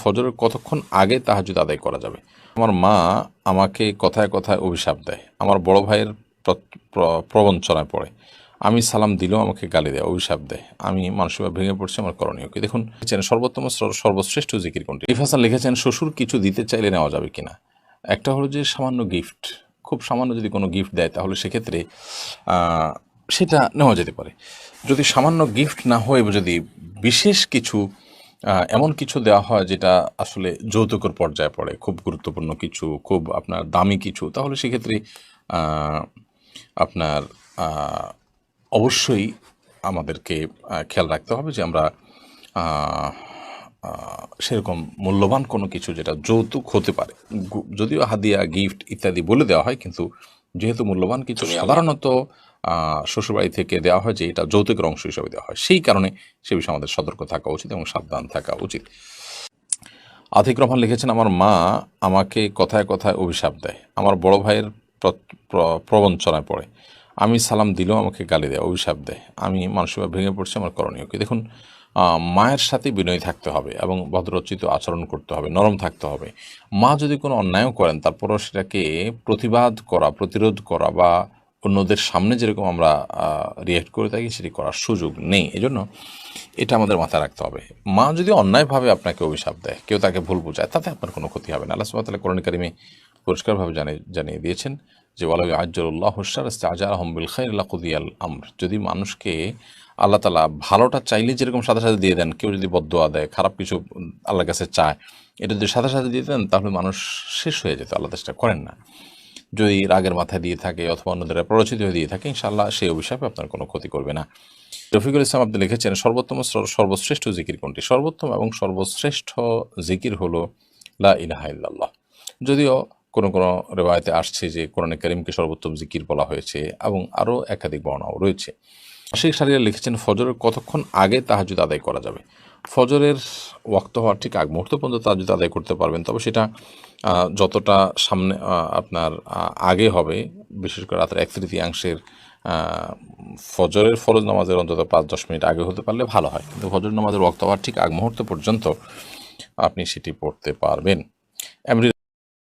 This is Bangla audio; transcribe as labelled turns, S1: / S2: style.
S1: ফজরের কতক্ষণ আগে তাহাজ্জুদ আদায় করা যাবে? আমার মা আমাকে কথায় কথায় অভিশাপ দেয়। আমার বড় ভাইয়ের প্রবঞ্চনায় পড়ে। আমি সালাম দিলেও আমাকে গালি দেয়, অভিশাপ দেয়। আমি মানসিকভাবে ভেঙে পড়ছি, আমার করণীয় কি? দেখুন, সর্বোত্তম সর্বশ্রেষ্ঠ জিকির কোনটি? ইফ হাসান লিখেছেন, শ্বশুর কিছু দিতে চাইলে নেওয়া যাবে কিনা। একটা হলো যে সামান্য গিফট, খুব সামান্য যদি কোনো গিফট দেয় তাহলে সেক্ষেত্রে সেটা নেওয়া যেতে পারে। যদি সামান্য গিফট না হয়ে যদি বিশেষ কিছু এমন কিছু দেওয়া হয় যেটা আসলে যৌতুকের পর্যায়ে পড়ে, খুব গুরুত্বপূর্ণ কিছু, খুব আপনার দামি কিছু, তাহলে সেক্ষেত্রে আহ, আপনার অবশ্যই আমাদেরকে খেয়াল রাখতে হবে যে আমরা আহ, সেরকম মূল্যবান কোনো কিছু যেটা যৌতুক হতে পারে, যদিও হাদিয়া, গিফট ইত্যাদি বলে দেওয়া হয়, কিন্তু যেহেতু মূল্যবান কিছু সাধারণত শ্বশুরবাড়ি থেকে দেওয়া হয় যে এটা যৌতুকের অংশ হিসাবে দেওয়া হয়, সেই কারণে সে বিষয়ে আমাদের সতর্ক থাকা উচিত এবং সাবধান থাকা উচিত। আতিক রহমান লিখেছেন, আমার মা আমাকে কথায় কথায় অভিশাপ দেয়। আমার বড় ভাইয়ের প্রবঞ্চনায় পড়ে। আমি সালাম দিলেও আমাকে গালি দেয়, অভিশাপ দেয়। আমি মানসিকভাবে ভেঙে পড়ছি, আমার করণীয় কি? দেখুন, মায়ের সাথে বিনয়ী থাকতে হবে এবং ভদ্রোচিত আচরণ করতে হবে, নরম থাকতে হবে। মা যদি কোনো অন্যায়ও করেন তারপরও সেটাকে প্রতিবাদ করা, প্রতিরোধ করা বা অন্যদের সামনে যেরকম আমরা রিয়্যাক্ট করে থাকি সেটি করার সুযোগ নেই। এজন্য এটা আমাদের মাথায় রাখতে হবে। মা যদি অন্যায়ভাবে আপনাকে অভিশাপ দেয়, কেউ তাকে ভুল বোঝায়, তাতে আপনার কোনো ক্ষতি হবে না। আল্লাহ সুবহানাহু ওয়া তাআলা কোরআন কারিমে পরিষ্কারভাবে জানিয়ে দিয়েছেন যে ওয়ালাউ আজ্জালুল্লাহু শাররা ইসতাআজালাহুম বিল খাইরি লাকুদিয়াল আমর। যদি মানুষকে আল্লাহ তাআলা ভালোটা চাইলে যেরকম সাথে সাথে দিয়ে দেন, কেউ যদি বদদোয়া দেয়, খারাপ কিছু আল্লাহর কাছে চায়, এটা যদি সাথে সাথে দিয়ে দেন তাহলে মানুষ শেষ হয়ে যেত। আল্লাহ চেষ্টা করেন না। যদি রাগের মাথায় দিয়ে থাকে অথবা অন্যদের প্ররোচিত হয়ে দিয়ে থাকে, ইনশাআল্লাহ সেই অভিশাপে আপনার কোনো ক্ষতি করবে না। রফিকুল ইসলাম আপনি লিখেছেন, সর্বশ্রেষ্ঠ জিকির কোনটি? সর্বোত্তম এবং সর্বশ্রেষ্ঠ জিকির হলো লা ইলাহা ইল্লাল্লাহ। যদিও কোনো কোনো রেওয়ায়েতে আসছে যে কোরআনে কারিমকে সর্বোত্তম জিকির বলা হয়েছে এবং আরও একাধিক বর্ণনাও রয়েছে। শেখ সারিয়া লিখেছেন, ফজরের কতক্ষণ আগে তাহাজ্জুদ আদায় করা যাবে? ফজরের ওয়াক্ত হওয়ার ঠিক আগ মুহূর্ত পর্যন্ত তাহাজ্জুদ আদায় করতে পারবেন, তবে সেটা যতটা সামনে আপনার আগে হবে, বিশেষ করে রাতের 1/3 ফজরের ফরজ নামাজের অন্তত 5-10 মিনিট আগে হতে পারলে ভালো হয়, কিন্তু ফজর নামাজের ওয়াক্ত হওয়ার ঠিক আগ মুহূর্ত পর্যন্ত আপনি সেটি পড়তে পারবেন।